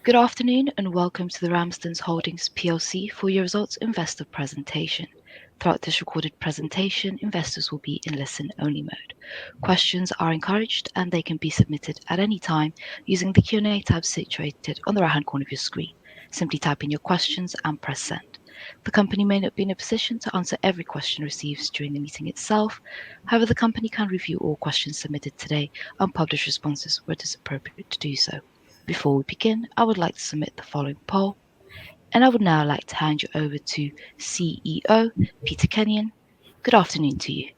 Good afternoon and welcome to the RAMSDENS Holdings PLC full year results investor presentation. Throughout this recorded presentation, investors will be in listen-only mode. Questions are encouraged and they can be submitted at any time using the Q&A tab situated on the right-hand corner of your screen. Simply type in your questions and press send. The company may not be in a position to answer every question received during the meeting itself. However, the company can review all questions submitted today and publish responses where it is appropriate to do so. Before we begin, I would like to submit the following poll, and I would now like to hand you over to CEO Peter Kenyon. Good afternoon to you.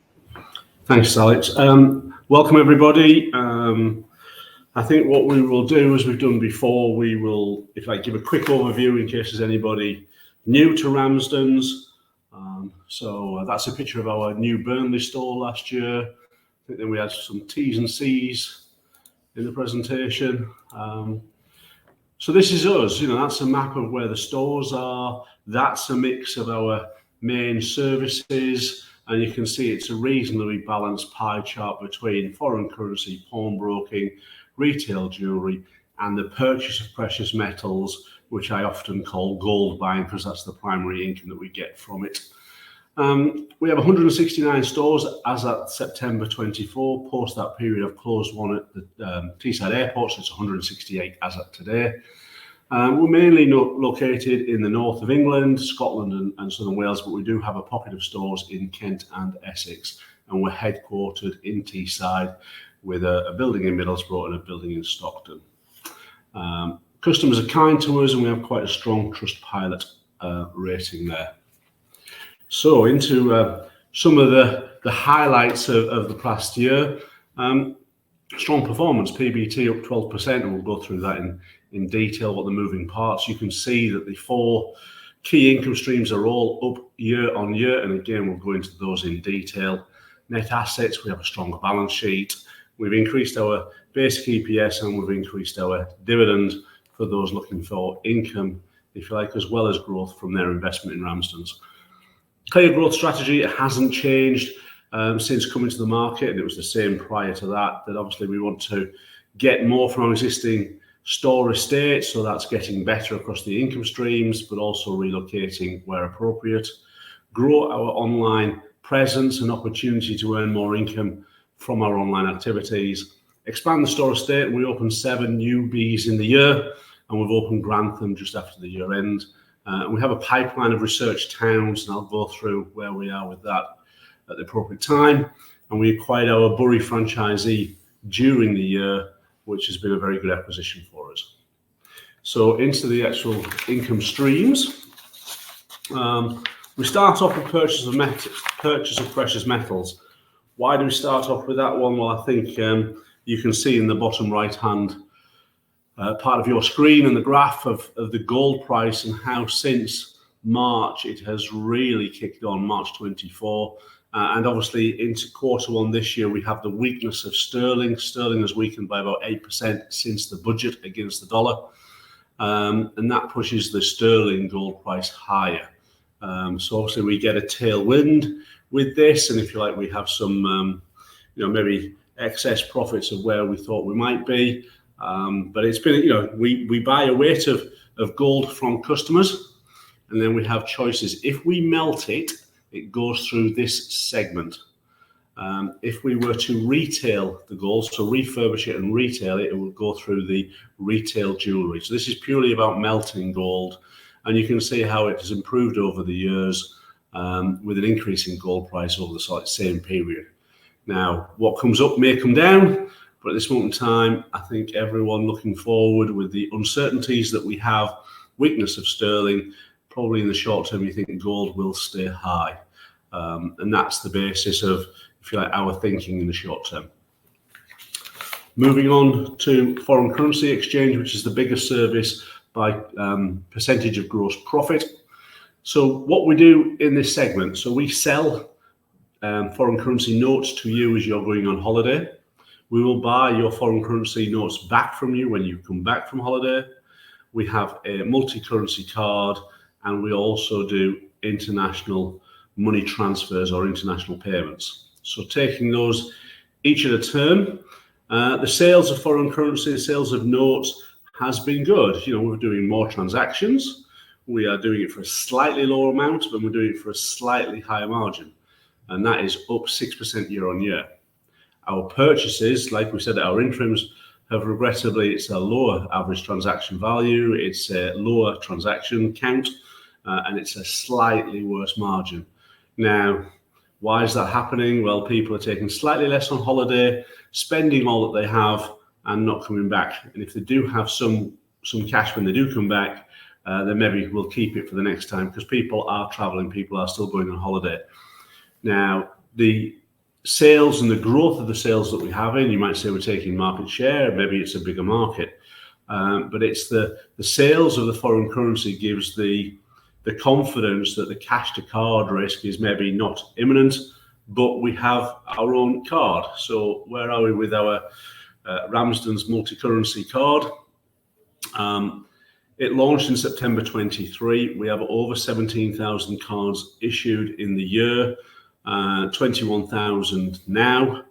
Thanks, Alex. Welcome everybody. I think what we will do, as we've done before, we will, if I give a quick overview in case there's anybody new to RAMSDENS. So that's a picture of our new Burnley store last year. I think then we had some T's and C's in the presentation. So this is us, that's a map of where the stores are. That's a mix of our main services, and you can see it's a reasonably balanced pie chart between foreign currency, pawnbroking, retail jewellery, and the purchase of precious metals, which I often call gold buying because that's the primary income that we get from it. We have 169 stores as at September 24. Post that period, I've closed one at the Teesside Airport, so it's 168 as at today. We're mainly located in the north of England, Scotland and southern Wales, but we do have a pocket of stores in Kent and Essex, and we're headquartered in Teesside with a building in Middlesbrough and a building in Stockton. Customers are kind to us and we have quite a strong Trustpilot rating there. So into some of the highlights of the past year. Strong performance, PBT up 12%, and we'll go through that in detail, what the moving parts. You can see that the four key income streams are all up year on year, and again we'll go into those in detail. Net assets, we have a stronger balance sheet. We've increased our basic EPS and we've increased our dividend for those looking for income, if you like, as well as growth from their investment in RAMSDENS. Clear growth strategy, it hasn't changed since coming to the market, and it was the same prior to that obviously we want to get more from our existing store estate, so that's getting better across the income streams, but also relocating where appropriate. Grow our online presence and opportunity to earn more income from our online activities. Expand the store estate, and we opened 7 new Bs in the year, and we've opened Grantham just after the year end. And we have a pipeline of research towns, and I'll go through where we are with that at the appropriate time. And we acquired our Bury franchisee during the year, which has been a very good acquisition for us. So into the actual income streams. We start off with purchase of precious metals. Why do we start off with that one? Well, I think you can see in the bottom right hand part of your screen and the graph of the gold price and how since March it has really kicked on, March 24. And obviously into Q1 this year we have the weakness of sterling. Sterling has weakened by about 8% since the budget against the dollar. And that pushes the sterling gold price higher. So obviously we get a tailwind with this, and if you like, we have some maybe excess profits of where we thought we might be. But it's been, we buy a weight of gold from customers, and then we have choices. If we melt it, it goes through this segment. If we were to retail the gold, so refurbish it and retail it, it will go through the retail jewellery. So this is purely about melting gold, and you can see how it has improved over the years with an increase in gold price over the same period. Now, what comes up may come down, but at this moment in time, I think everyone looking forward with the uncertainties that we have, weakness of sterling, probably in the short term, you think gold will stay high. And that's the basis of, if you like, our thinking in the short term. Moving on to foreign currency exchange, which is the biggest service by percentage of gross profit. So what we do in this segment, so we sell foreign currency notes to you as you're going on holiday. We will buy your foreign currency notes back from you when you come back from holiday. We have a multi-currency card, and we also do international money transfers or international payments. So taking those each at a turn, the sales of foreign currency, the sales of notes has been good. You know, we're doing more transactions. We are doing it for a slightly lower amount, but we're doing it for a slightly higher margin. And that is up 6% year on year. Our purchases, like we said at our interims, have regrettably, it's a lower average transaction value, it's a lower transaction count, and it's a slightly worse margin. Now, why is that happening? Well, people are taking slightly less on holiday, spending all that they have, and not coming back. And if they do have some cash when they do come back, then maybe we'll keep it for the next time, because people are traveling, people are still going on holiday. Now, the sales and the growth of the sales that we have in, you might say we're taking market share, maybe it's a bigger market, but it's the sales of the foreign currency gives the confidence that the cash to card risk is maybe not imminent, but we have our own card. So where are we with our RAMSDENS multi-currency card? It launched in September 23. We have over 17,000 cards issued in the year. 21,000 now,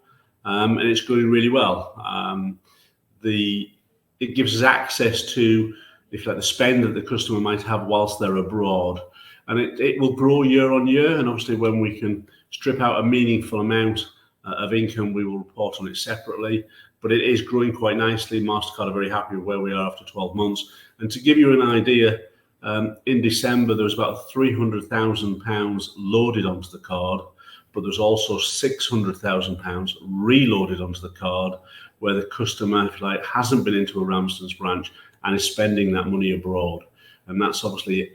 and it's going really well. It gives us access to, if you like, the spend that the customer might have whilst they're abroad, and it will grow year on year. And obviously, when we can strip out a meaningful amount of income, we will report on it separately. But it is growing quite nicely. Mastercard are very happy with where we are after 12 months. And to give you an idea, in December there was about £300,000 loaded onto the card. But there's also £600,000 reloaded onto the card where the customer, if you like, hasn't been into a RAMSDENS branch and is spending that money abroad. And that's obviously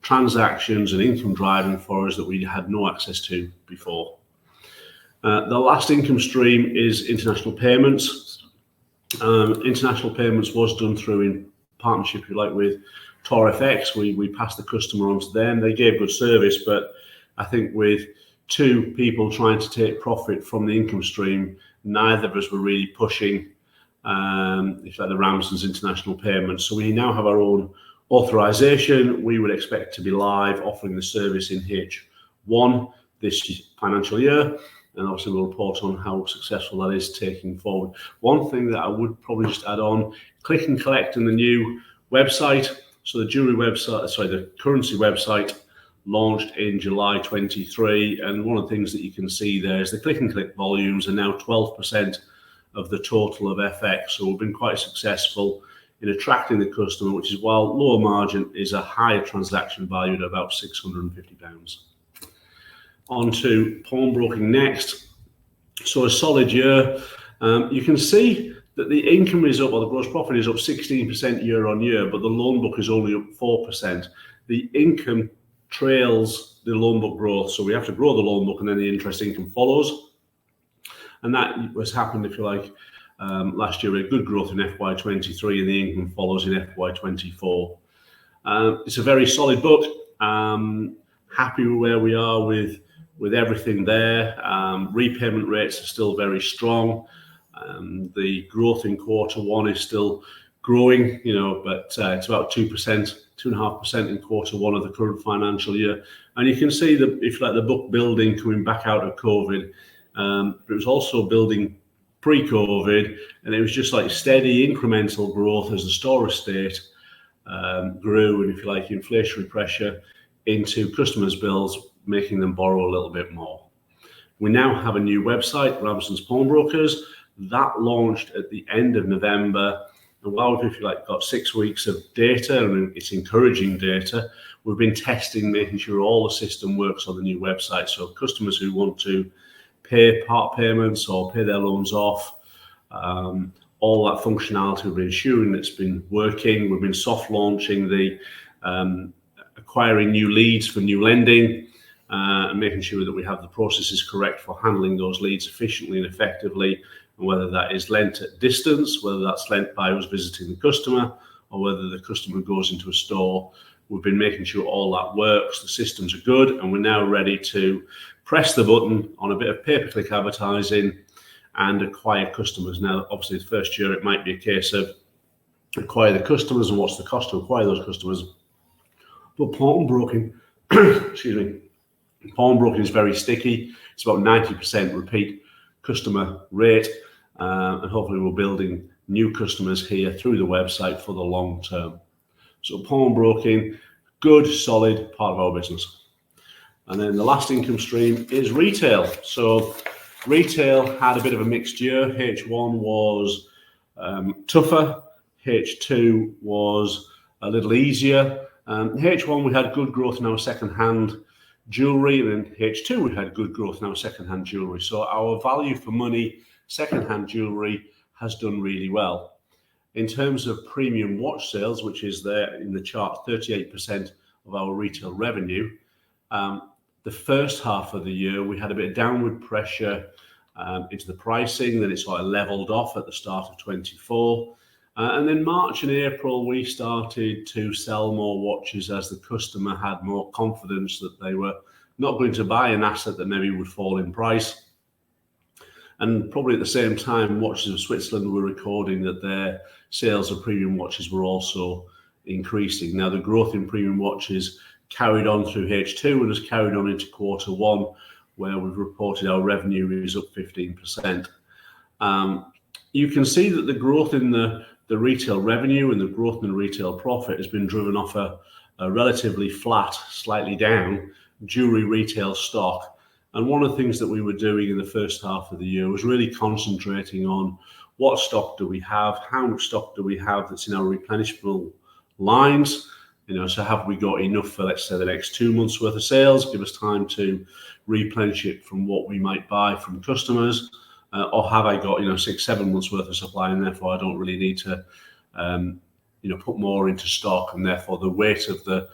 transactions and income driving for us that we had no access to before. The last income stream is international payments. International payments was done through, in partnership, if you like, with TorFX. We passed the customer on to them. They gave good service, but I think with two people trying to take profit from the income stream, neither of us were really pushing, if like, the RAMSDENS international payments. So we now have our own authorization. We would expect to be live offering the service in H1 this financial year, and obviously we'll report on how successful that is taking forward. One thing that I would probably just add on, click and collect in the new website. So the jewelry website, sorry, the currency website launched in July 23, and one of the things that you can see there is the click and click volumes are now 12% of the total of FX. So we've been quite successful in attracting the customer, which is, while lower margin, is a higher transaction value at about £650. On to pawnbroking next. So a solid year. You can see that the income is up, or the gross profit is up 16% year on year, but the loan book is only up 4%. The income trails the loan book growth, so we have to grow the loan book and then the interest income follows. And that was happened, if you like, last year. We had good growth in FY23 and the income follows in FY24. It's a very solid book. Happy with where we are with everything there. Repayment rates are still very strong. The growth in Q1 is still growing, but it's about 2.5% in Q1 of the current financial year. And you can see that, if you like, the book building coming back out of COVID, but it was also building pre-COVID, and it was just like steady incremental growth as the store estate grew, and, if you like, inflationary pressure into customers' bills, making them borrow a little bit more. We now have a new website, RAMSDENS Pawnbrokers. That launched at the end of November. And while we've, if you like, got 6 weeks of data, and it's encouraging data, we've been testing, making sure all the system works on the new website. So customers who want to pay part payments or pay their loans off, all that functionality we've been ensuring that's been working. We've been soft launching the acquiring new leads for new lending, and making sure that we have the processes correct for handling those leads efficiently and effectively, and whether that is lent at distance, whether that's lent by us visiting the customer, or whether the customer goes into a store. We've been making sure all that works, the systems are good, and we're now ready to press the button on a bit of pay-per-click advertising and acquire customers. Now, obviously, the first year it might be a case of acquire the customers and what's the cost to acquire those customers. But pawnbroking, excuse me, pawnbroking is very sticky. It's about 90% repeat customer rate, and hopefully we're building new customers here through the website for the long term. So pawnbroking, good, solid part of our business. And then the last income stream is retail. So retail had a bit of a mixed year. H1 was tougher. H2 was a little easier. H1 we had good growth in our second-hand jewellery, and in H2 we had good growth in our second-hand jewellery. So our value for money second-hand jewellery has done really well. In terms of premium watch sales, which is there in the chart, 38% of our retail revenue, the first half of the year we had a bit of downward pressure into the pricing, then it sort of levelled off at the start of 24. And then March and April, we started to sell more watches as the customer had more confidence that they were not going to buy an asset that maybe would fall in price. And probably at the same time, Watches of Switzerland were recording that their sales of premium watches were also increasing. Now, the growth in premium watches carried on through H2 and has carried on into Q1, where we've reported our revenue is up 15%. You can see that the growth in the retail revenue and the growth in the retail profit has been driven off a relatively flat, slightly down jewellery retail stock. And one of the things that we were doing in the first half of the year was really concentrating on what stock do we have, how much stock do we have that's in our replenishable lines. So have we got enough for, let's say, the next 2 months worth of sales, give us time to replenish it from what we might buy from customers, or have I got 6-7 months worth of supply, and therefore I don't really need to put more into stock, and therefore the weight of the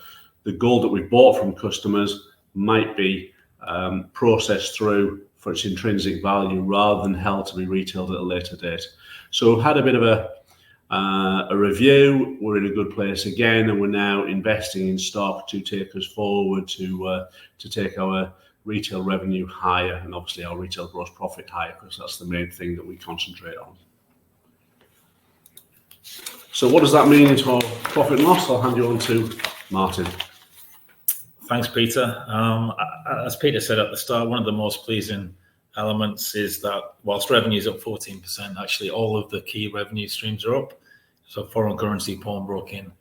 gold that we bought from customers might be processed through for its intrinsic value rather than held to be retailed at a later date. So we've had a bit of a review. We're in a good place again, and we're now investing in stock to take us forward to take our retail revenue higher and obviously our retail gross profit higher, because that's the main thing that we concentrate on. So what does that mean into our profit and loss? I'll hand you on to Martin. Thanks, Peter. As Peter said at the start, one of the most pleasing elements is that whilst revenue is up 14%, actually all of the key revenue streams are up. So foreign currency, pawnbroking,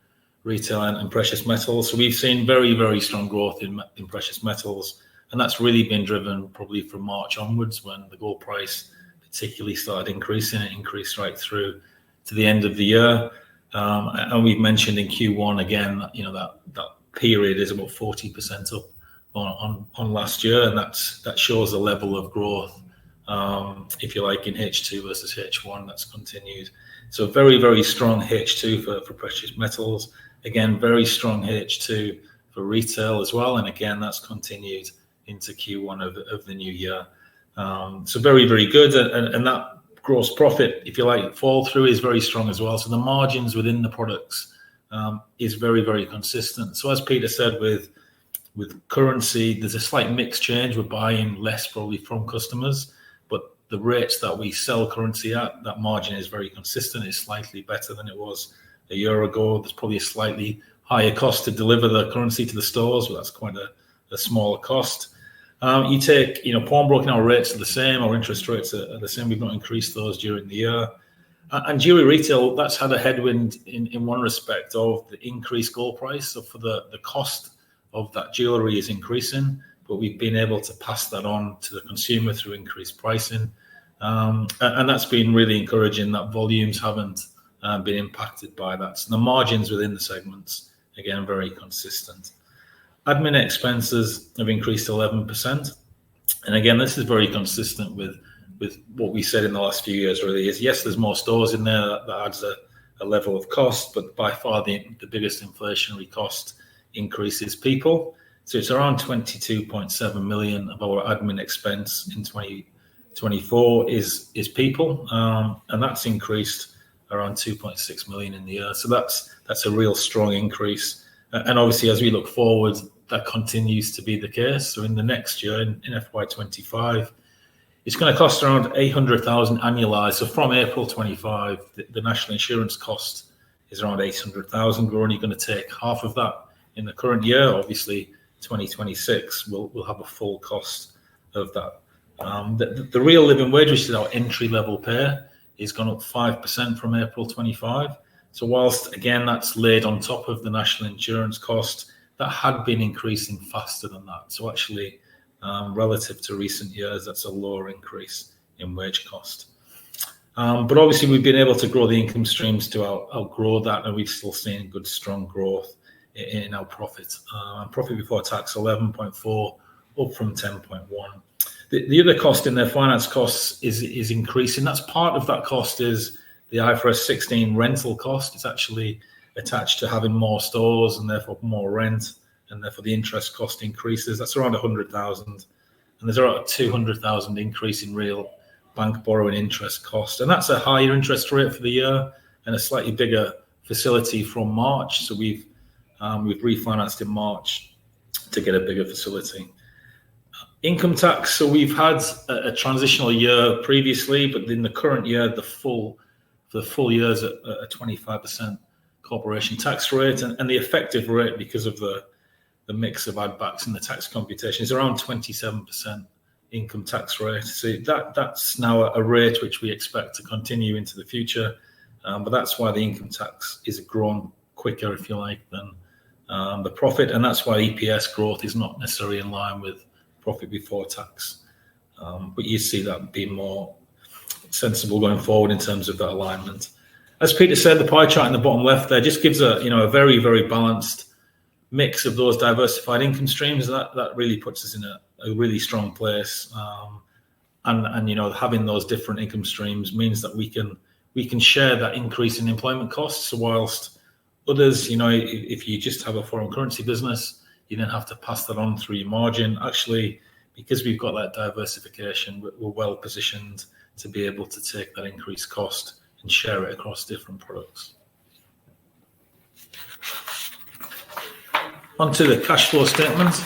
retail, and precious metals. So we've seen very, very strong growth in precious metals, and that's really been driven probably from March onwards, when the gold price particularly started increasing. It increased right through to the end of the year. And we've mentioned in Q1 again, that period is about 40% up on last year, and that shows the level of growth, if you like, in H2 versus H1 that's continued. So very, very strong H2 for precious metals. Again, very strong H2 for retail as well, and again that's continued into Q1 of the new year. So very, very good, and that gross profit, if you like, fall through is very strong as well. So the margins within the products is very, very consistent. So as Peter said, with currency, there's a slight mix change. We're buying less probably from customers, but the rates that we sell currency at, that margin is very consistent. It's slightly better than it was a year ago. There's probably a slightly higher cost to deliver the currency to the stores, but that's quite a smaller cost. You take, pawnbroking, our rates are the same, our interest rates are the same. We've not increased those during the year. And jewelry retail, that's had a headwind in one respect of the increased gold price. So for the cost of that jewelry is increasing, but we've been able to pass that on to the consumer through increased pricing. And that's been really encouraging, that volumes haven't been impacted by that. So the margins within the segments, again, very consistent. Admin expenses have increased 11%. And again, this is very consistent with what we said in the last few years, really, is yes, there's more stores in there, that adds a level of cost, but by far the biggest inflationary cost increase is people. So it's around 22.7 million of our admin expense in 2024 is people, and that's increased around 2.6 million in the year. So that's a real strong increase. And obviously, as we look forward, that continues to be the case. So in the next year, in FY25, it's going to cost around 800,000 annualized. So from April 25, the national insurance cost is around 800,000. We're only going to take half of that in the current year. Obviously, 2026 we'll have a full cost of that. The real living wage, which is our entry level pay, is gone up 5% from April 25. So whilst, again, that's laid on top of the national insurance cost, that had been increasing faster than that. So actually, relative to recent years, that's a lower increase in wage cost. But obviously, we've been able to grow the income streams to outgrow that, and we've still seen good, strong growth in our profit. Profit before tax, 11.4, up from 10.1. The other cost in their finance costs is increasing. That's part of that cost is the IFRS 16 rental cost. It's actually attached to having more stores and therefore more rent, and therefore the interest cost increases. That's around 100,000, and there's around a 200,000 increase in real bank borrowing interest cost, and that's a higher interest rate for the year and a slightly bigger facility from March. So we've refinanced in March to get a bigger facility. Income tax. So we've had a transitional year previously, but in the current year, the full year is at a 25% corporation tax rate, and the effective rate, because of the mix of add backs in the tax computation, is around 27% income tax rate. So that's now a rate which we expect to continue into the future, but that's why the income tax is grown quicker, if you like, than the profit, and that's why EPS growth is not necessarily in line with profit before tax. But you see that being more sensible going forward in terms of that alignment. As Peter said, the pie chart in the bottom left there just gives a very, very balanced mix of those diversified income streams. That really puts us in a really strong place. And having those different income streams means that we can share that increase in employment costs. So whilst others, if you just have a foreign currency business, you then have to pass that on through your margin. Actually, because we've got that diversification, we're well positioned to be able to take that increased cost and share it across different products. Onto the cash flow statement.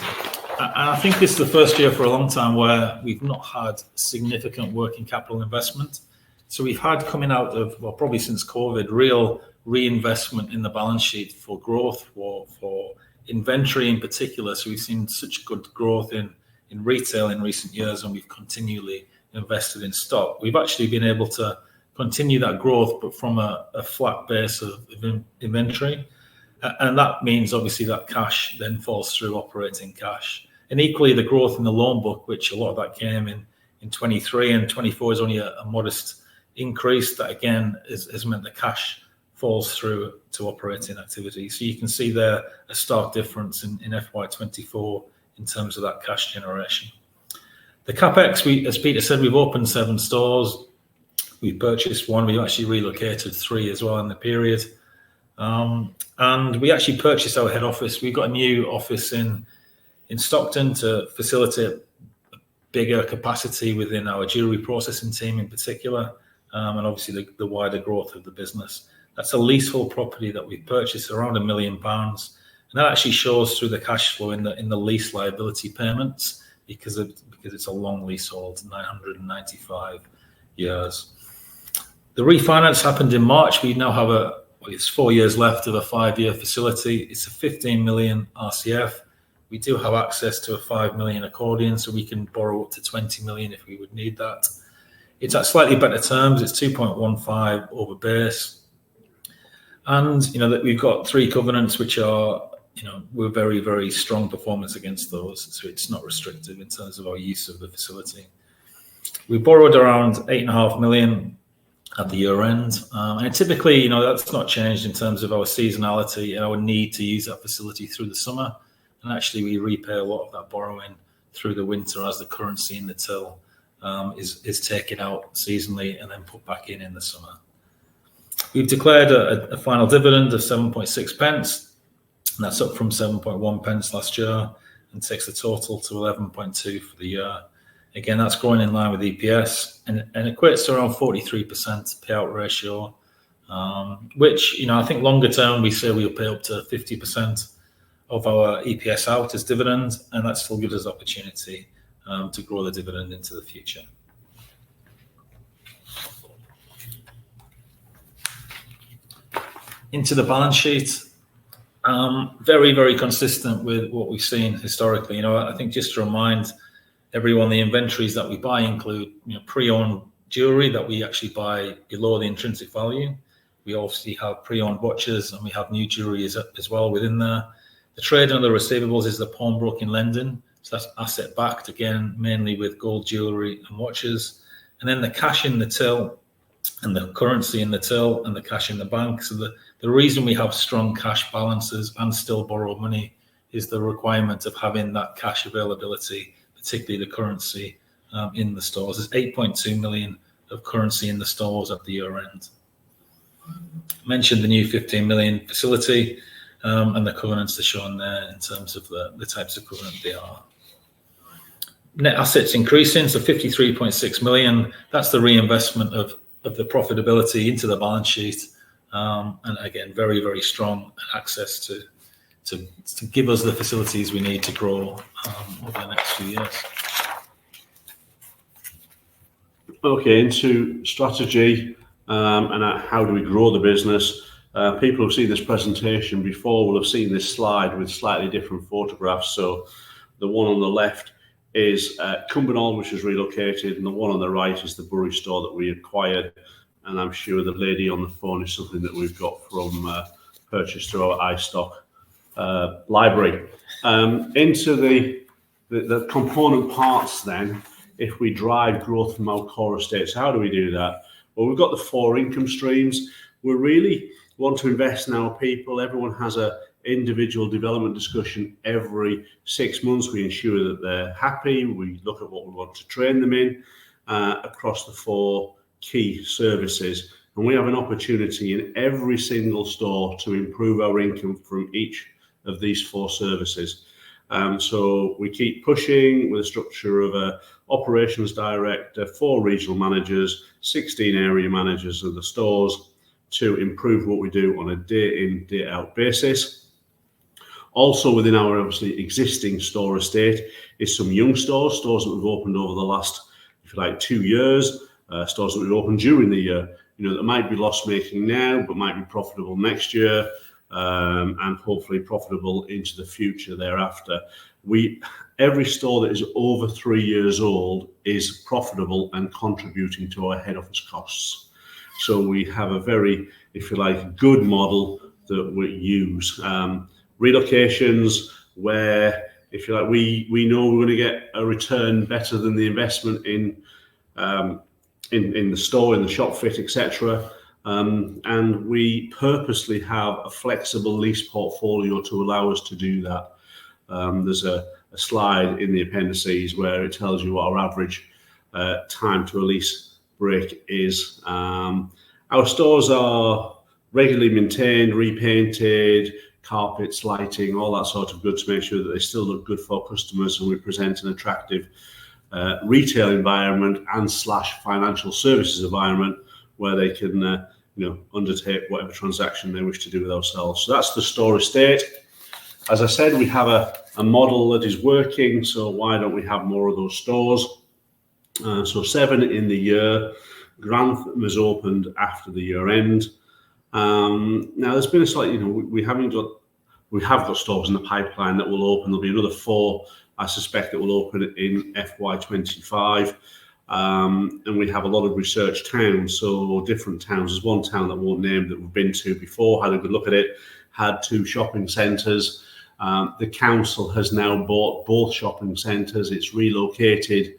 And I think this is the first year for a long time where we've not had significant working capital investment. So we've had, coming out of, probably since COVID, real reinvestment in the balance sheet for growth, for inventory in particular. So we've seen such good growth in retail in recent years, and we've continually invested in stock. We've actually been able to continue that growth, but from a flat base of inventory. And that means obviously that cash then falls through operating cash. And equally, the growth in the loan book, which a lot of that came in 23, and 24 is only a modest increase. That again has meant the cash falls through to operating activity. So you can see there a stark difference in FY24 in terms of that cash generation. The CapEx, as Peter said, we've opened 7 stores. We purchased 1. We've actually relocated 3 as well in the period. And we actually purchased our head office. We've got a new office in Stockton to facilitate bigger capacity within our jewellery processing team in particular, and obviously the wider growth of the business. That's a leasehold property that we purchased, around £1 million, and that actually shows through the cash flow in the lease liability payments because it's a long leasehold, 995 years. The refinance happened in March. We now have it's 4 years left of a 5-year facility. It's a 15 million RCF. We do have access to a 5 million accordion, so we can borrow up to 20 million if we would need that. It's at slightly better terms. It's 2.15 over base. And, that we've got 3 covenants, which are, we're very, very strong performance against those. So it's not restrictive in terms of our use of the facility. We borrowed around 8.5 million at the year end. And typically, that's not changed in terms of our seasonality and our need to use that facility through the summer. And actually, we repay a lot of that borrowing through the winter as the currency in the till is taken out seasonally and then put back in the summer. We've declared a final dividend of 7.6 pence, and that's up from 7.1 pence last year, and takes the total to 11.2 for the year. Again, that's growing in line with EPS and equates to around 43% payout ratio, which, I think longer term, we say we'll pay up to 50% of our EPS out as dividends, and that still gives us opportunity to grow the dividend into the future. Into the balance sheet, very, very consistent with what we've seen historically. I think just to remind everyone, the inventories that we buy include pre-owned jewellery that we actually buy below the intrinsic value. We obviously have pre-owned watches, and we have new jewellery as well within there. The trade and other receivables is the pawnbroking lending. So that's asset backed, again, mainly with gold jewellery and watches. And then the cash in the till and the currency in the till and the cash in the bank. So the reason we have strong cash balances and still borrow money is the requirement of having that cash availability, particularly the currency in the stores. There's 8.2 million of currency in the stores at the year end. I mentioned the new 15 million facility and the covenants are shown there in terms of the types of covenant they are. Net assets increasing, so 53.6 million. That's the reinvestment of the profitability into the balance sheet. And again, very, very strong access to give us the facilities we need to grow over the next few years. Okay, into strategy and how do we grow the business. People who've seen this presentation before will have seen this slide with slightly different photographs. So the one on the left is Cumbernauld, which is relocated, and the one on the right is the Bury store that we acquired. And I'm sure the lady on the phone is something that we've got from purchase through our iStock library. Into the component parts then, if we drive growth from our core estates, how do we do that? Well, we've got the 4 income streams. We really want to invest in our people. Everyone has a individual development discussion every 6 months. We ensure that they're happy. We look at what we want to train them in across the 4 key services. And we have an opportunity in every single store to improve our income from each of these 4 services. So we keep pushing with a structure of a operations director, 4 regional managers, 16 area managers of the stores to improve what we do on a day in, day out basis. Also within our obviously existing store estate is some young stores that we've opened over the last, if you like, 2 years, stores that we've opened during the year, you know, that might be loss making now, but might be profitable next year. And hopefully profitable into the future thereafter. Every store that is over 3 years old is profitable and contributing to our head office costs. So we have a very, if you like, good model that we use. Relocations where, if you like, we know we're going to get a return better than the investment in the store, in the shop fit, etc. And we purposely have a flexible lease portfolio to allow us to do that. There's a slide in the appendices where it tells you what our average time to a lease break is. Our stores are regularly maintained, repainted, carpets, lighting, all that sort of good to make sure that they still look good for customers, and we present an attractive retail environment and / financial services environment where they can undertake whatever transaction they wish to do with ourselves. So that's the store estate. As I said, we have a model that is working, so why don't we have more of those stores? So 7 in the year. Grantham was opened after the year end. Now there's been a slight, we have got stores in the pipeline that will open. There'll be another 4, I suspect, that will open in FY25. And we have a lot of research towns, so different towns. There's one town that I won't name that we've been to before, had a good look at it, had 2 shopping centres. The council has now bought both shopping centres. It's relocated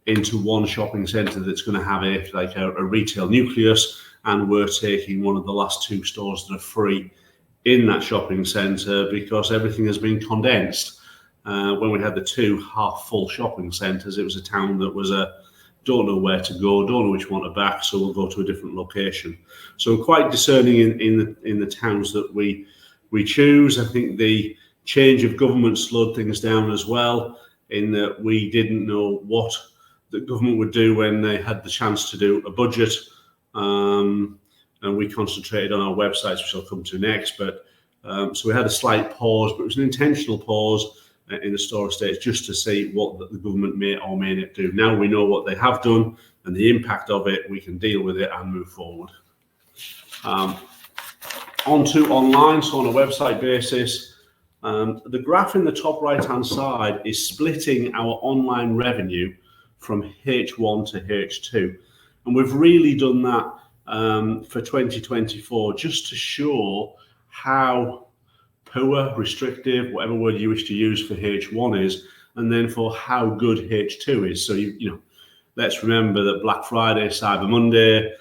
into one shopping centre that's going to have a retail nucleus, and we're taking one of the last 2 stores that are free in that shopping centre because everything has been condensed. When we had the 2 half-full shopping centres, it was a town that was don't know where to go, don't know which one to back, so we'll go to a different location. So we're quite discerning in the towns that we choose. I think the change of government slowed things down as well, in that we didn't know what the government would do when they had the chance to do a budget, and we concentrated on our websites, which I'll come to next. But so we had a slight pause, but it was an intentional pause in the store estates just to see what the government may or may not do. Now we know what they have done and the impact of it, we can deal with it and move forward. On to online, so on a website basis, the graph in the top right hand side is splitting our online revenue from H1 to H2. And we've really done that for 2024, just to show how poor, restrictive, whatever word you wish to use for H1 is, and then for how good H2 is. So, you know, let's remember that Black Friday, Cyber Monday,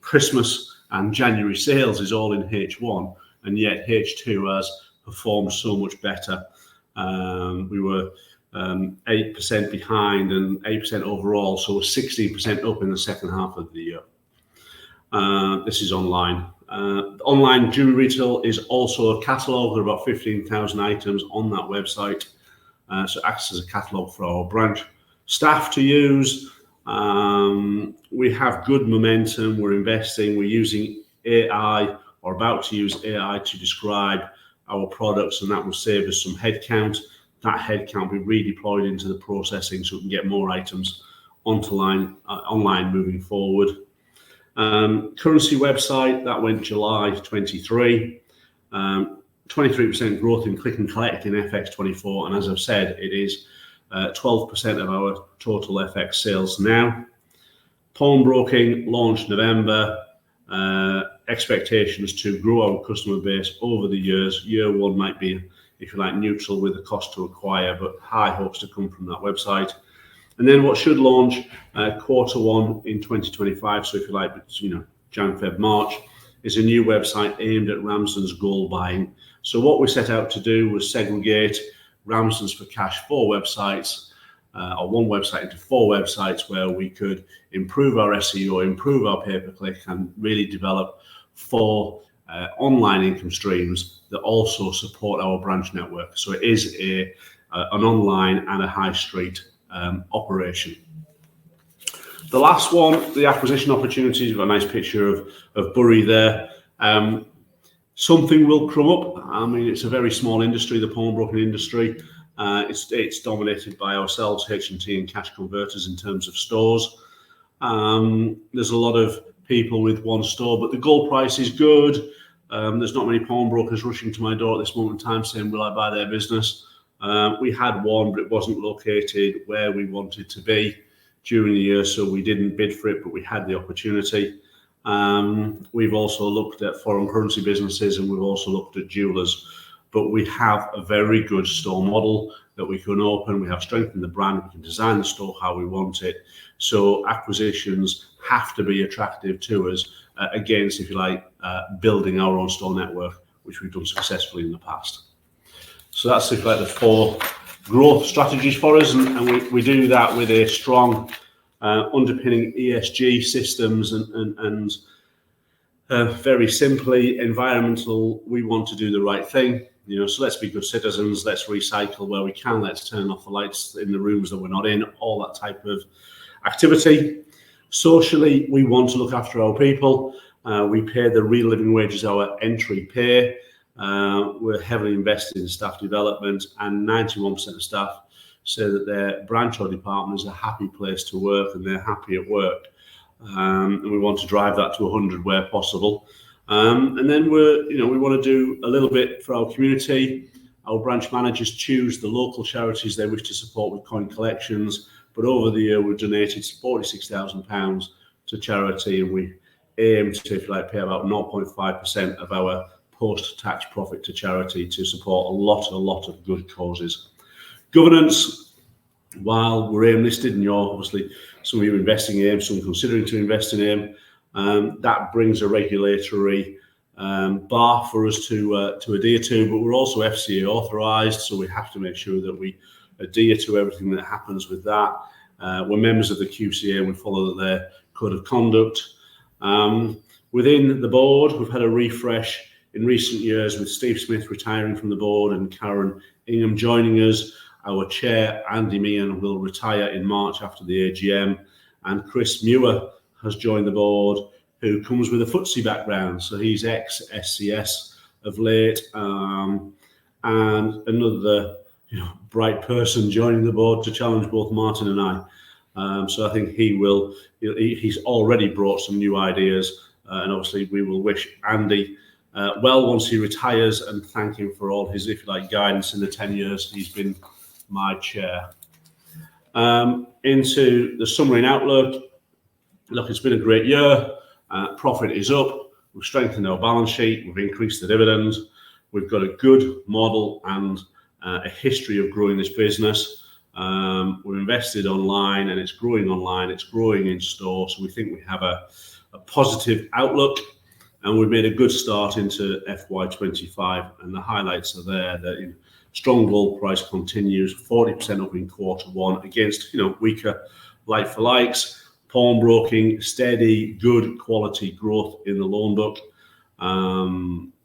Christmas and January sales is all in H1, and yet H2 has performed so much better. We were 8% behind and 8% overall, so we're 16% up in the second half of the year. This is online. Online jewelry retail is also a catalogue. There are about 15,000 items on that website. So it acts as a catalogue for our branch staff to use. We have good momentum. We're investing. We're using AI, or about to use AI, to describe our products, and that will save us some headcount. That headcount will be redeployed into the processing so we can get more items onto online moving forward. Currency website, that went July 23. 23% growth in click and collect in FX24, and as I've said, it is 12% of our total FX sales now. Pawnbroking launched November. Expectations to grow our customer base over the years. Year one might be, if you like, neutral with the cost to acquire, but high hopes to come from that website. And then what should launch quarter one in 2025, so if you like, you know, Jan, Feb, March, is a new website aimed at RAMSDENS gold buying. So what we set out to do was segregate RAMSDENS for cash 4 websites, or one website into 4 websites, where we could improve our SEO, improve our pay-per-click, and really develop 4 online income streams that also support our branch network. So it is an online and a high street operation. The last one, the acquisition opportunities. We've got a nice picture of Bury there. Something will come up. I mean, it's a very small industry, the pawnbroking industry. It's dominated by ourselves, H&T and Cash Converters, in terms of stores. There's a lot of people with one store, but the gold price is good. There's not many pawnbrokers rushing to my door at this moment in time saying, will I buy their business? We had one, but it wasn't located where we wanted to be during the year, so we didn't bid for it, but we had the opportunity. We've also looked at foreign currency businesses, and we've also looked at jewelers. But we have a very good store model that we can open. We have strength in the brand. We can design the store how we want it. So acquisitions have to be attractive to us against, if you like, building our own store network, which we've done successfully in the past. So that's, if you like, the 4 growth strategies for us, and we do that with a strong underpinning ESG systems and very simply environmental. We want to do the right thing. You know, so let's be good citizens, let's recycle where we can, let's turn off the lights in the rooms that we're not in, all that type of activity. Socially, we want to look after our people. We pay the real living wage as our entry pay. We're heavily invested in staff development, and 91% of staff say that their branch or department is a happy place to work and they're happy at work. And we want to drive that to 100 where possible. And then we want to do a little bit for our community. Our branch managers choose the local charities they wish to support with coin collections. But over the year, we've donated £46,000 to charity, and we aim to, if you like, pay about 0.5% of our post-tax profit to charity to support a lot of good causes. Governance, while we're AIM listed, and you're obviously, some of you investing in AIM, some considering to invest in AIM, that brings a regulatory bar for us to adhere to, but we're also FCA authorised, so we have to make sure that we adhere to everything that happens with that. We're members of the QCA and we follow their code of conduct. Within the board, we've had a refresh in recent years with Steve Smith retiring from the board and Karen Ingham joining us. Our chair, Andy Meehan, will retire in March after the AGM, and Chris Muir has joined the board, who comes with a FTSE background, so he's ex-SCS of late, and another bright person joining the board to challenge both Martin and I. So I think he's already brought some new ideas, and obviously we will wish Andy well once he retires and thank him for all his, if you like, guidance in the 10 years he's been my chair. Into the summary and outlook. Look, it's been a great year. Profit is up. We've strengthened our balance sheet. We've increased the dividends. We've got a good model and a history of growing this business. We're invested online, and it's growing online. It's growing in store. So we think we have a positive outlook, and we've made a good start into FY25. And the highlights are there. That strong gold price continues, 40% up in Q1 against weaker like-for-likes. Pawnbroking, steady, good quality growth in the loan book.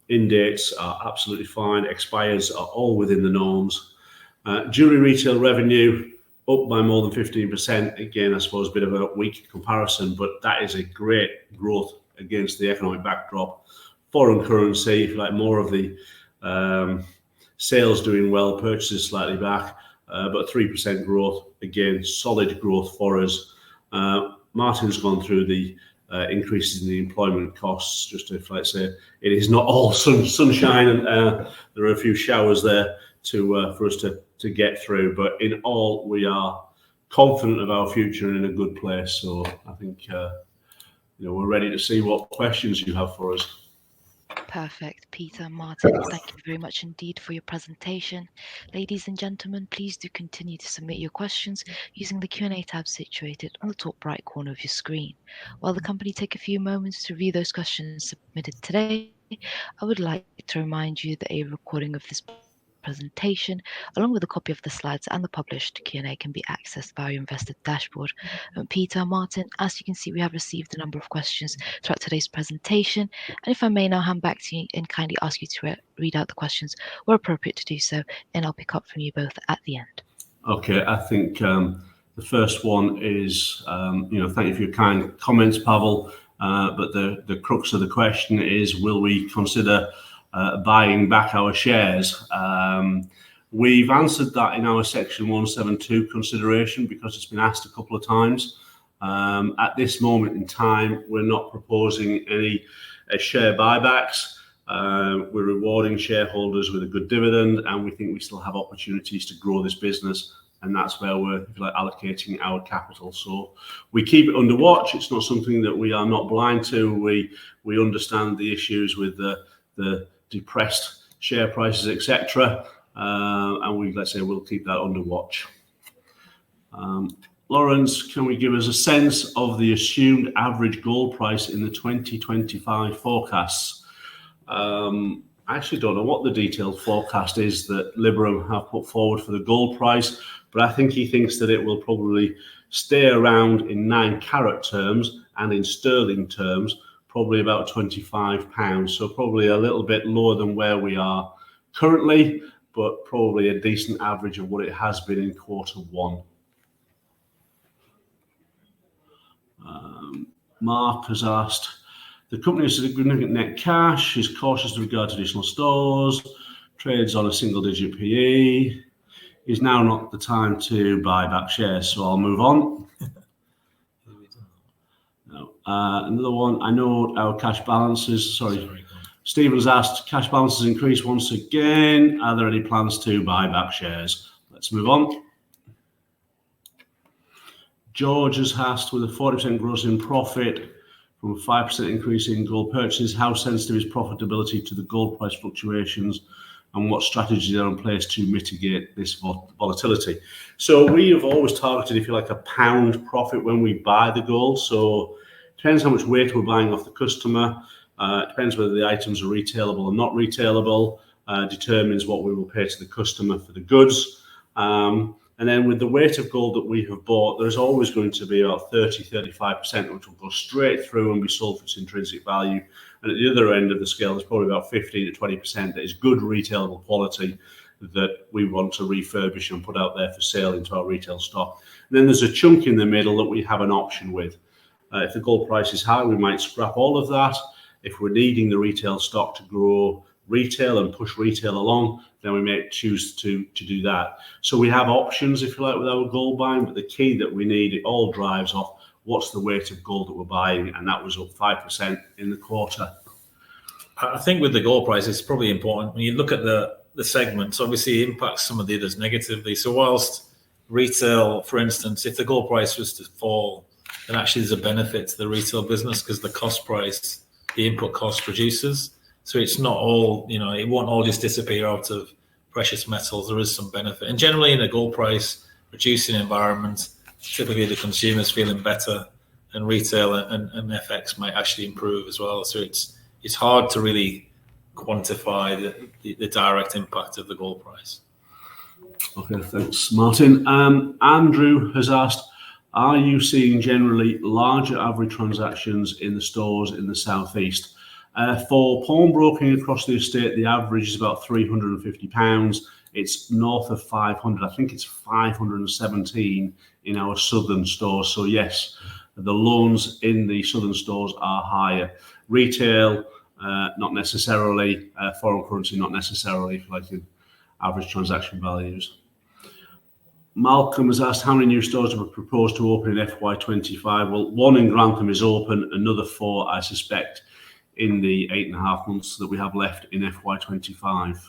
In dates are absolutely fine. Expires are all within the norms. Jewellery retail revenue up by more than 15%. Again, I suppose a bit of a weak comparison, but that is a great growth against the economic backdrop. Foreign currency, if you like, more of the sales doing well, purchases slightly back, but 3% growth. Again, solid growth for us. Martin's gone through the increases in the employment costs. Just to say, it is not all sunshine, and there are a few showers there for us to get through. But in all, we are confident of our future and in a good place. So I think we're ready to see what questions you have for us. Perfect. Peter, Martin, thank you very much indeed for your presentation. Ladies and gentlemen, please do continue to submit your questions using the Q&A tab situated on the top right corner of your screen. While the company take a few moments to review those questions submitted today, I would like to remind you that a recording of this presentation, along with a copy of the slides and the published Q&A, can be accessed via your investor dashboard. Peter, Martin, as you can see, we have received a number of questions throughout today's presentation. And if I may now hand back to you and kindly ask you to read out the questions where appropriate to do so, and I'll pick up from you both at the end. Okay, I think the first one is, thank you for your kind comments, Pavel. But the crux of the question is, will we consider buying back our shares? We've answered that in our section 172 consideration because it's been asked a couple of times. At this moment in time, we're not proposing any share buybacks. We're rewarding shareholders with a good dividend, and we think we still have opportunities to grow this business, and that's where we're allocating our capital. So we keep it under watch. It's not something that we are not blind to. We understand the issues with the depressed share prices, etc. And we'll keep that under watch. Lawrence, can we give us a sense of the assumed average gold price in the 2025 forecasts? I actually don't know what the detailed forecast is that Liberum have put forward for the gold price, but I think he thinks that it will probably stay around in 9 carat terms and in sterling terms, probably about £25. So probably a little bit lower than where we are currently, but probably a decent average of what it has been in Q1. Mark has asked, the company has significant net cash, is cautious with regard to additional stores, trades on a single-digit PE. Is now not the time to buy back shares, so I'll move on. No. Another one, I know our cash balances, Stephen's asked, cash balances increased once again. Are there any plans to buy back shares? Let's move on. George has asked, with a 40% growth in profit from a 5% increase in gold purchases, how sensitive is profitability to the gold price fluctuations, and what strategies are in place to mitigate this volatility? So we have always targeted, if you like, a pound profit when we buy the gold. So it depends how much weight we're buying off the customer. It depends whether the items are retailable or not retailable. Determines what we will pay to the customer for the goods. And then with the weight of gold that we have bought, there's always going to be about 30-35%, which will go straight through and be sold for its intrinsic value. And at the other end of the scale, there's probably about 15-20% that is good retailable quality that we want to refurbish and put out there for sale into our retail stock. And then there's a chunk in the middle that we have an option with. If the gold price is high, we might scrap all of that. If we're needing the retail stock to grow retail and push retail along, then we may choose to do that. So we have options, if you like, with our gold buying, but the key that we need, it all drives off what's the weight of gold that we're buying, and that was up 5% in the quarter. I think with the gold price, it's probably important when you look at the segments, obviously it impacts some of the others negatively. So whilst retail, for instance, if the gold price was to fall, then actually there's a benefit to the retail business because the cost price, the input cost reduces. So it's not all, it won't all just disappear out of precious metals. There is some benefit. And generally in a gold price reducing environment, typically the consumer's feeling better, and retail and FX might actually improve as well. So it's hard to really quantify the direct impact of the gold price. Okay, thanks, Martin. Andrew has asked, are you seeing generally larger average transactions in the stores in the southeast? For pawnbroking across the estate, the average is about £350. It's north of 500. I think it's 517 in our southern stores. So yes, the loans in the southern stores are higher. Retail, not necessarily. Foreign currency, not necessarily, like in average transaction values. Malcolm has asked how many new stores are proposed to open in FY25. Well, one in Grantham is open, another 4, I suspect, in the 8.5 months that we have left in FY25.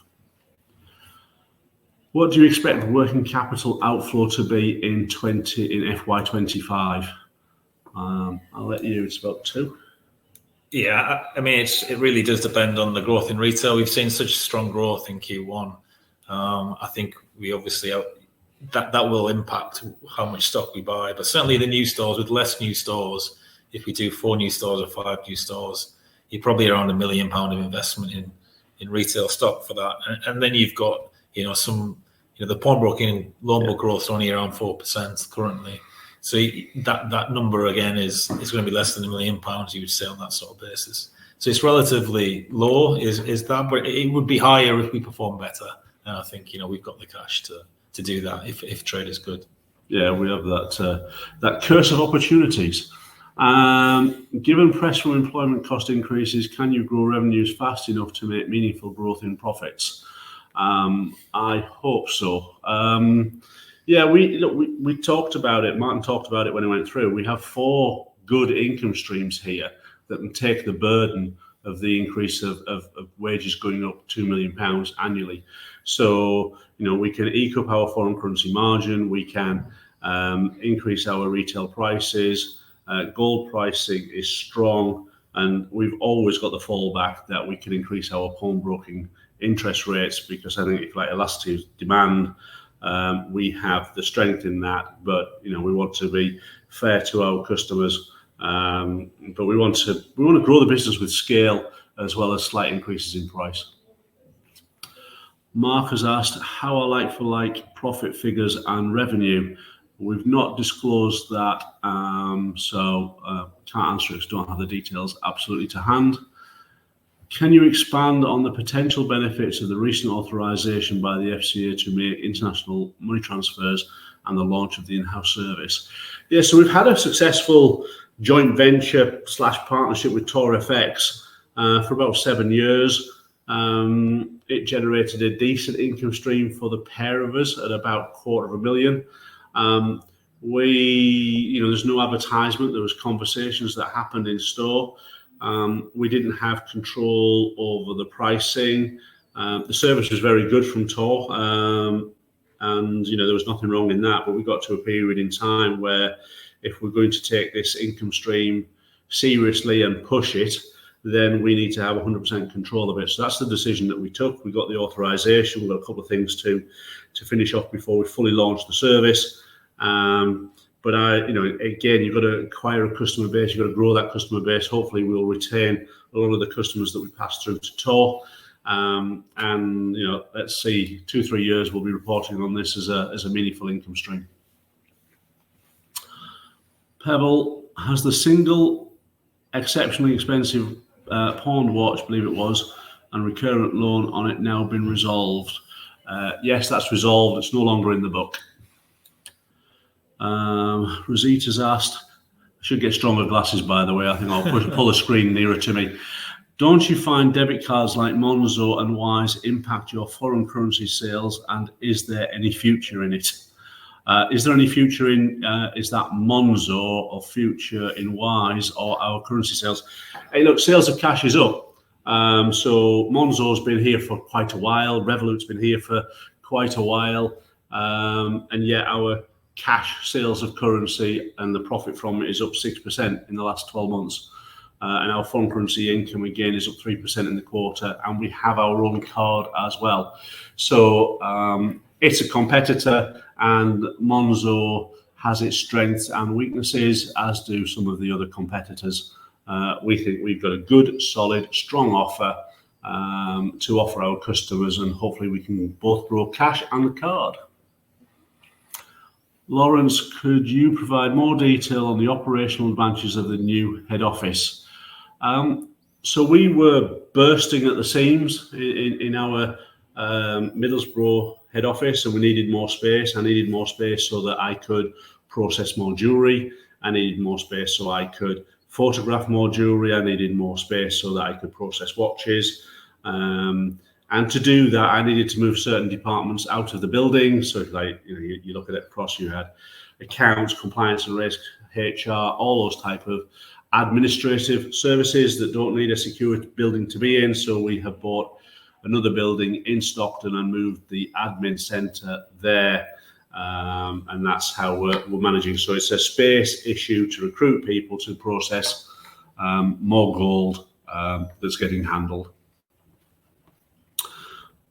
What do you expect working capital outflow to be in FY25? I'll let you, it's about 2. Yeah, I mean, it really does depend on the growth in retail. We've seen such strong growth in Q1. I think we obviously that will impact how much stock we buy, but certainly the new stores, with less new stores, if we do 4 new stores or 5 new stores, you're probably around £1 million of investment in retail stock for that. And then you've got, the pawnbroking and loan book growth is only around 4% currently. So that number again is going to be less than £1 million, you would say, on that sort of basis. So it's relatively low, is that, but it would be higher if we perform better. And I think we've got the cash to do that if trade is good. Yeah, we have that curse of opportunities. Given press from employment cost increases, can you grow revenues fast enough to make meaningful growth in profits? I hope so. Yeah, we talked about it. Martin talked about it when he went through. We have 4 good income streams here that can take the burden of the increase of wages going up £2 million annually. So, we can eke up our foreign currency margin. We can increase our retail prices. Gold pricing is strong, and we've always got the fallback that we can increase our pawnbroking interest rates, because I think if like elastic demand, we have the strength in that. But we want to be fair to our customers, but we want to grow the business with scale as well as slight increases in price. Mark has asked, how are like-for-like profit figures and revenue? We've not disclosed that, so can't answer it because don't have the details absolutely to hand. Can you expand on the potential benefits of the recent authorization by the FCA to make international money transfers and the launch of the in-house service? Yeah, so we've had a successful joint venture / partnership with TorFX for about 7 years. It generated a decent income stream for the pair of us at about £250,000. There's no advertisement. There was conversations that happened in store. We didn't have control over the pricing. The service was very good from Tor, and there was nothing wrong in that. But we got to a period in time where, if we're going to take this income stream seriously and push it, then we need to have 100% control of it. So that's the decision that we took. We got the authorization. We've got a couple of things to finish off before we fully launch the service. But again, you've got to acquire a customer base. You've got to grow that customer base. Hopefully, we'll retain a lot of the customers that we pass through to Tor. And let's see, 2-3 years we'll be reporting on this as a meaningful income stream. Pebble, has the single exceptionally expensive pawned watch, believe it was, and recurrent loan on it now been resolved? Yes, that's resolved. It's no longer in the book. Rosita's asked, I should get stronger glasses, by the way. I think I'll pull the screen nearer to me. Don't you find debit cards like Monzo and Wise impact your foreign currency sales, and is there any future in it? Is there any future in, is that Monzo, or future in Wise or our currency sales? Hey, look, sales of cash is up. So Monzo's been here for quite a while. Revolut's been here for quite a while. And yet our cash sales of currency, and the profit from it is up 6% in the last 12 months. And our foreign currency income again is up 3% in the quarter, and we have our own card as well. So it's a competitor, and Monzo has its strengths and weaknesses, as do some of the other competitors. We think we've got a good, solid, strong offer to offer our customers, and hopefully we can both grow cash and the card. Lawrence, could you provide more detail on the operational advantages of the new head office? So we were bursting at the seams in our Middlesbrough head office, and we needed more space. I needed more space so that I could process more jewellery. I needed more space so I could photograph more jewellery. I needed more space so that I could process watches. And to do that, I needed to move certain departments out of the building. So like, you look at it across, you had accounts, compliance and risk, HR, all those type of administrative services that don't need a secure building to be in. So we have bought another building in Stockton and moved the admin centre there. And that's how we're managing. So it's a space issue to recruit people to process more gold that's getting handled.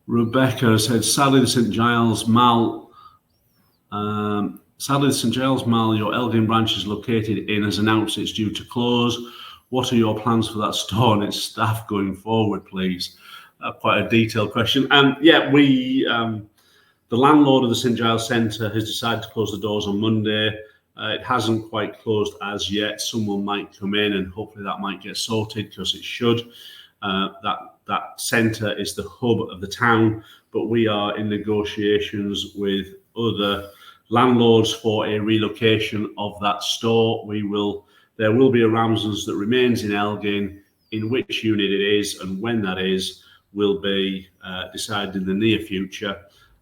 Rebecca said, sadly the St Giles Mall, your Elgin branch is located in, has announced it's due to close. What are your plans for that store and its staff going forward, please? Quite a detailed question. And yeah, the landlord of the St Giles Centre has decided to close the doors on Monday. It hasn't quite closed as yet. Someone might come in, and hopefully that might get sorted, because it should. That centre is the hub of the town, but we are in negotiations with other landlords for a relocation of that store. There will be a RAMSDENS that remains in Elgin. In which unit it is and when that is will be decided in the near future.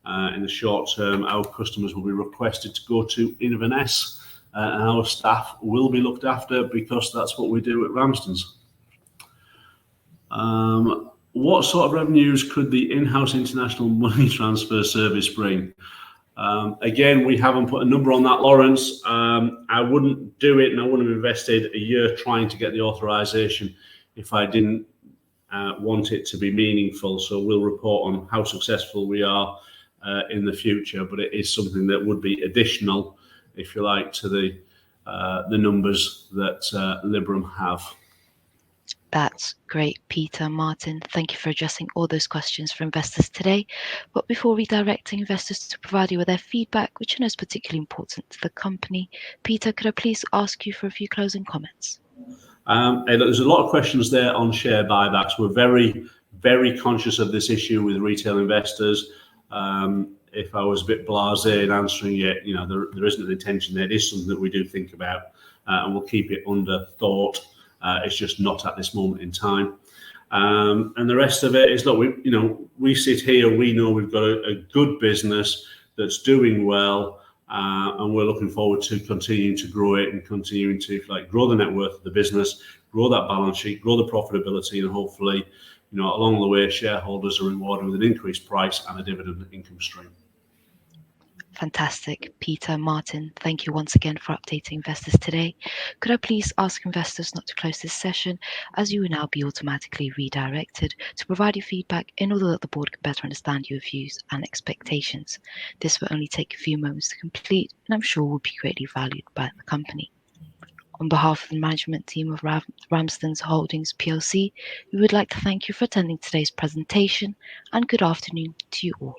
In the short term, our customers will be requested to go to Inverness, and our staff will be looked after, because that's what we do at RAMSDENS. What sort of revenues could the in-house international money transfer service bring? Again, we haven't put a number on that, Lawrence. I wouldn't do it, and I wouldn't have invested a year trying to get the authorization if I didn't want it to be meaningful. So we'll report on how successful we are in the future, but it is something that would be additional, if you like, to the numbers that Liberum have. That's great, Peter, Martin. Thank you for addressing all those questions for investors today. But before redirecting investors to provide you with their feedback, which I know is particularly important to the company, Peter, could I please ask you for a few closing comments? There's a lot of questions there on share buybacks. We're very, very conscious of this issue with retail investors. If I was a bit blasé in answering it, there isn't an intention there. It is something that we do think about, and we'll keep it under thought. It's just not at this moment in time. And the rest of it is, look, we sit here, we know we've got a good business that's doing well, and we're looking forward to continuing to grow it and continuing to grow the net worth of the business, grow that balance sheet, grow the profitability, and hopefully, along the way, shareholders are rewarded with an increased price and a dividend income stream. Fantastic. Peter, Martin, thank you once again for updating investors today. Could I please ask investors not to close this session, as you will now be automatically redirected to provide your feedback in order that the board can better understand your views and expectations. This will only take a few moments to complete, and I'm sure will be greatly valued by the company. On behalf of the management team of RAMSDENS Holdings PLC, we would like to thank you for attending today's presentation, and good afternoon to you all.